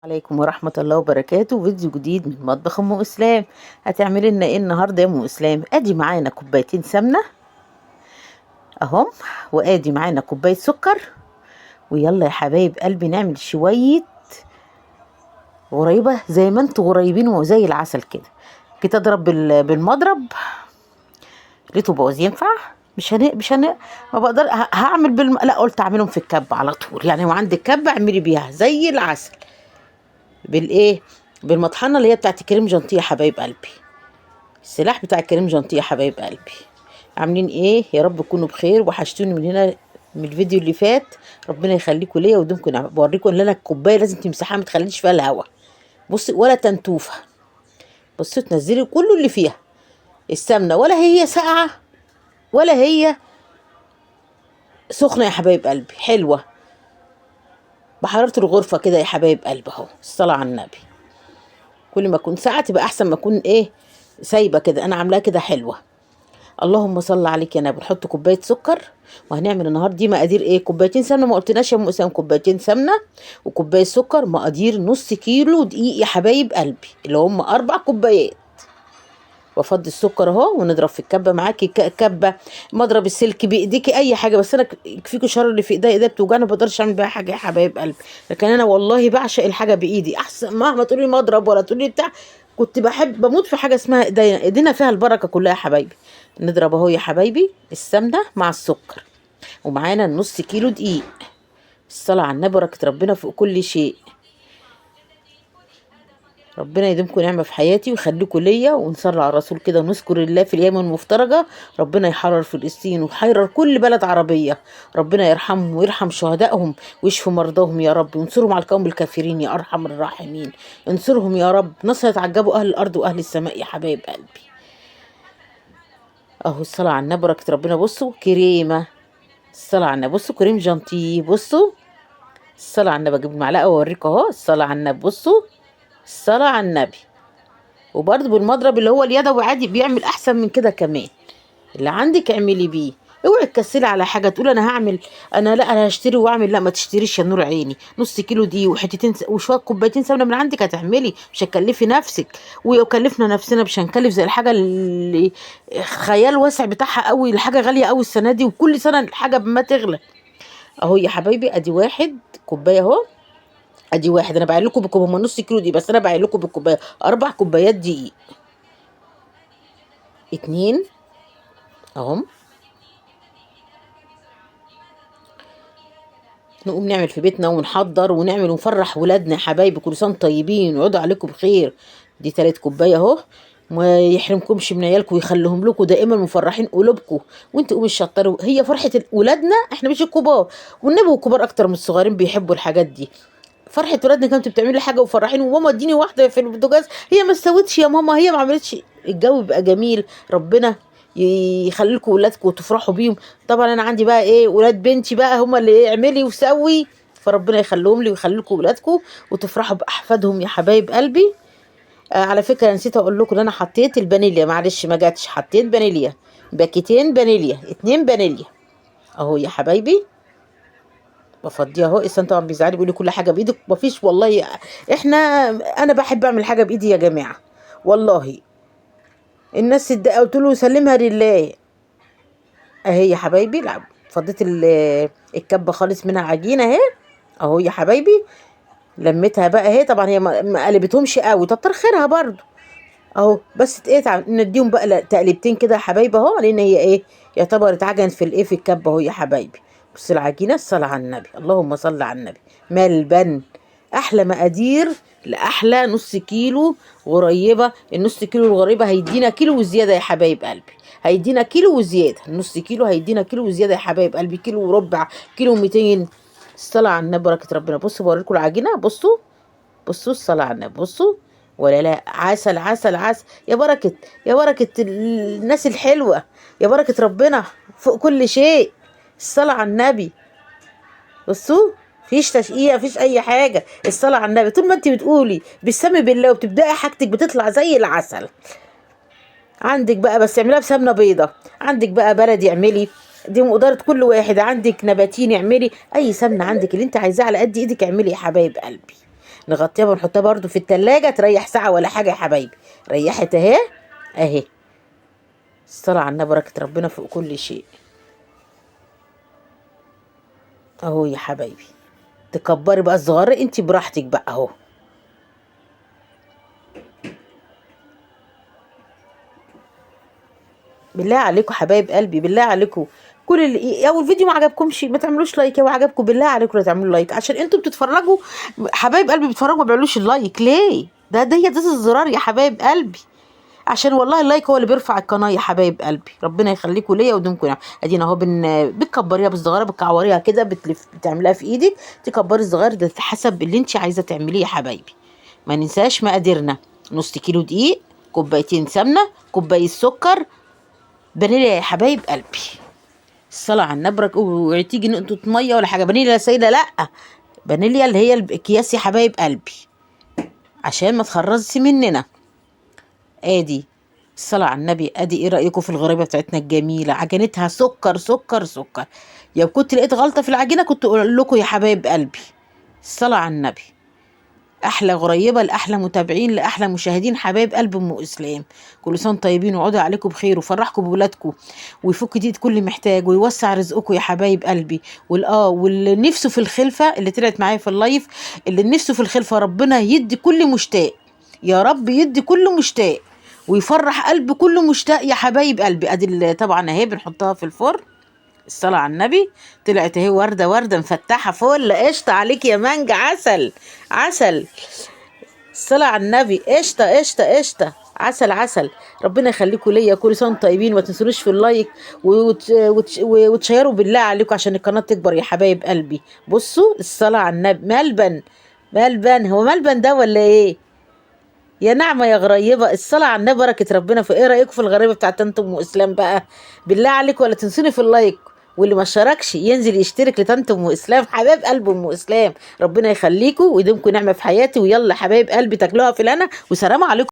عليكم ورحمة الله وبركاته. فيديو جديد من مطبخ ام اسلام. هتعملي لنا ايه النهارده يا ام اسلام؟ ادي معانا كوبايتين سمنة اهم، وادي معانا كوباية سكر. ويلا يا حبايب قلبي نعمل شوية غريبة زي ما انتوا غريبين وزي العسل كده. جيت اضرب بالمضرب لقيته باظ. ينفع؟ مش هن ما بقدر هعمل لا، قلت اعملهم في الكب على طول. يعني وعندك كب اعملي بيها زي العسل. بالايه؟ بالمطحنه اللي هي بتاعت كريم جانتيه يا حبايب قلبي. السلاح بتاع كريم جانتيه يا حبايب قلبي. عاملين ايه؟ يا رب تكونوا بخير. وحشتوني من هنا من الفيديو اللي فات. ربنا يخليكم ليا ويدومكم نعمه. بوريكم ان انا الكوبايه لازم تمسحها، ما تخليش فيها الهوا. بصي، ولا تنتوفه. بصي تنزلي كله اللي فيها. السمنه ولا هي ساقعه ولا هي سخنه يا حبايب قلبي، حلوه بحراره الغرفه كده يا حبايب قلبي. اهو الصلاه على النبي. كل ما اكون ساعه تبقى احسن ما اكون ايه سايبه كده. انا عاملاها كده حلوه. اللهم صل عليك يا نبي. نحط كوبايه سكر. وهنعمل النهارده دي مقادير ايه؟ كوبايتين سمنه، ما قلتناش يا ام اسامه. كوبايتين سمنه وكوبايه سكر. مقادير نص كيلو دقيق يا حبايب قلبي، اللي هم 4 كوبايات. وافضي السكر اهو ونضرب في الكبه. معاكي كبه، مضرب السلك بايديكي، اي حاجه. بس انا يكفيكوا شر اللي في ايديا بتوجعني، ما بقدرش اعمل بيها حاجه يا حبايب قلبي. لكن انا والله بعشق الحاجه بايدي احسن. مهما تقولي مضرب ولا تقولي بتاع، كنت بحب بموت في حاجه اسمها ايدينا. ايدينا فيها البركه كلها يا حبايبي. نضرب اهو يا حبايبي السمنه مع السكر. ومعانا النص كيلو دقيق. الصلاه على النبي، بركه ربنا فوق كل شيء. ربنا يديمكم نعمة في حياتي ويخليكم ليا. ونصلي على الرسول كده ونذكر الله في الأيام المفترجة. ربنا يحرر فلسطين ويحرر كل بلد عربية. ربنا يرحمهم ويرحم شهدائهم ويشفي مرضاهم يا رب. وانصرهم على القوم الكافرين يا أرحم الراحمين. انصرهم يا رب نصر يتعجبوا أهل الأرض وأهل السماء يا حبايب قلبي. أهو الصلاة على النبي، بركة ربنا. بصوا كريمة. الصلاة على النبي. بصوا كريم جانتيه. بصوا الصلاة على النبي. أجيب المعلقة وأوريكم أهو. الصلاة على النبي. بصوا الصلاة على النبي. وبرضه بالمضرب اللي هو اليدوي عادي بيعمل احسن من كده كمان. اللي عندك اعملي بيه. اوعي تكسلي على حاجه تقول انا هعمل. انا لا، انا هشتري واعمل. لا، ما تشتريش يا نور عيني. نص كيلو دي وحتتين وشويه كوبايتين سمنه من عندك هتعملي. مش هتكلفي نفسك. ولو كلفنا نفسنا مش هنكلف زي الحاجه اللي خيال واسع بتاعها قوي. الحاجه غاليه قوي السنه دي، وكل سنه الحاجه بما تغلى. اهو يا حبايبي ادي 1 كوبايه اهو. ادي واحد. انا بعين لكم بكم، هم نص كيلو دي بس انا بعين لكم بالكوبايه. 4 كوبايات دقيق. 2 اهم. نقوم نعمل في بيتنا ونحضر ونعمل ونفرح ولادنا يا حبايبي. كل سنه طيبين ويقعدوا عليكم بخير. دي 3 كوبايه اهو. ما يحرمكمش من عيالكم ويخليهم لكم دائما مفرحين قلوبكم. وانت قومي الشطار. هي فرحه ولادنا احنا مش الكبار. والنبي الكبار اكتر من الصغيرين بيحبوا الحاجات دي. فرحه ولادنا كانت بتعملي حاجه وفرحين. وماما اديني واحده في البوتاجاز. هي ما استوتش يا ماما، هي ما عملتش. الجو بيبقى جميل. ربنا يخلي لكم ولادكم وتفرحوا بيهم. طبعا انا عندي بقى ايه ولاد بنتي بقى هم اللي اعملي وسوي. فربنا يخليهم لي ويخلي لكم ولادكم وتفرحوا باحفادهم يا حبايب قلبي. على فكره نسيت اقول لكم ان انا حطيت الفانيليا. معلش ما جاتش. حطيت فانيليا. باكيتين فانيليا. 2 فانيليا اهو يا حبايبي. بفضيها اهو. الانسان طبعا بيزعلي بيقول لي كل حاجه بايدك. مفيش والله. احنا انا بحب اعمل حاجه بايدي يا جماعه. والله الناس قلت له سلمها لله. اهي يا حبايبي. لا، فضيت الكبه خالص منها عجينه اهي. اهو يا حبايبي. لميتها بقى اهي. طبعا هي ما قلبتهمش قوي، كتر خيرها برضو. اهو بس ايه نديهم بقى تقليبتين كده يا حبايبي اهو. لان هي ايه يعتبر اتعجنت في الايه في الكبه اهو يا حبايبي. بص العجينه. الصلاه على النبي. اللهم صل على النبي. ملبن. احلى مقادير لاحلى نص كيلو غريبه. النص كيلو الغريبه هيدينا كيلو وزياده يا حبايب قلبي. هيدينا كيلو وزياده. النص كيلو هيدينا كيلو وزياده يا حبايب قلبي. كيلو وربع. كيلو 200. الصلاه على النبي، بركه ربنا. بصوا بوريكم العجينه. بصوا. بصوا الصلاه على النبي. بصوا. ولا لا، عسل عسل عسل. يا بركة. يا بركة الناس الحلوة. يا بركة ربنا فوق كل شيء. الصلاة على النبي. بصوا. فيش تشقيق، فيش اي حاجة. الصلاة على النبي. طول ما انت بتقولي بالسم بالله وبتبدأي حاجتك بتطلع زي العسل. عندك بقى بس اعمليها بسمنة بيضة. عندك بقى بلدي اعملي. دي مقدرة كل واحد. عندك نباتين اعملي. اي سمنة عندك اللي انت عايزاه على قد ايدك اعملي يا حبايب قلبي. نغطيها ونحطها برضو في التلاجة تريح ساعة ولا حاجة يا حبايبي. ريحت اهي اهي. الصلاة على النبي، بركة ربنا فوق كل شيء. اهو يا حبايبي، تكبري بقى الصغار انت براحتك بقى اهو. بالله عليكم حبايب قلبي، بالله عليكم كل اللي او الفيديو ما عجبكمش ما تعملوش لايك، او عجبكم بالله عليكم لا تعملوا لايك، عشان انتوا بتتفرجوا حبايب قلبي، بتتفرجوا ما بيعملوش اللايك ليه؟ ده الزرار يا حبايب قلبي، عشان والله اللايك هو اللي بيرفع القناه يا حبايب قلبي. ربنا يخليكم ليا ودومكم نعم. ادينا اهو بتكبريها بالصغيره، بتكعوريها كده، بتعمليها في ايدك، تكبري الصغير ده حسب اللي انت عايزه تعمليه يا حبايبي. ما ننساش مقاديرنا: نص كيلو دقيق، كوبايتين سمنه، كوبايه سكر، فانيليا يا حبايب قلبي. الصلاة على النبي، وتيجي نقطة مية ولا حاجة. فانيليا يا سيدة لأ، فانيليا اللي هي الأكياس يا حبايب قلبي، عشان ما تخرجش مننا. ادي الصلاة على النبي. ادي ايه رأيكم في الغريبة بتاعتنا الجميلة؟ عجنتها سكر سكر سكر. لو كنت لقيت غلطة في العجينة كنت اقول لكم يا حبايب قلبي. الصلاة على النبي. احلى غريبه لاحلى متابعين لاحلى مشاهدين حبايب قلب ام اسلام. كل سنه طيبين، وعودوا عليكم بخير، وفرحكم بولادكم، ويفك ديد كل محتاج، ويوسع رزقكم يا حبايب قلبي. واللي نفسه في الخلفه اللي طلعت معايا في اللايف، اللي نفسه في الخلفه ربنا يدي كل مشتاق، يا رب يدي كل مشتاق، ويفرح قلب كل مشتاق يا حبايب قلبي. ادي طبعا اهي بنحطها في الفرن. الصلاة على النبي. طلعت اهي وردة وردة مفتحة فل قشطة عليك يا مانجا، عسل عسل. الصلاة على النبي. قشطة قشطة قشطة، عسل عسل. ربنا يخليكم ليا، كل سنة طيبين. وما تنسونيش في اللايك وتشيروا بالله عليكم عشان القناة تكبر يا حبايب قلبي. بصوا الصلاة على النبي. ملبن ملبن، هو ملبن ده ولا ايه؟ يا نعمة يا غريبة. الصلاة على النبي، بركة ربنا. في ايه رأيكم في الغريبة بتاعت طنط ام اسلام بقى؟ بالله عليكم ولا تنسوني في اللايك، واللي ما اشتركش ينزل يشترك لطنط ام اسلام حبايب قلب ام اسلام. ربنا يخليكم ويديمكم نعمة في حياتي. ويلا حبايب قلبي تاكلوها في الهنا، وسلام عليكم.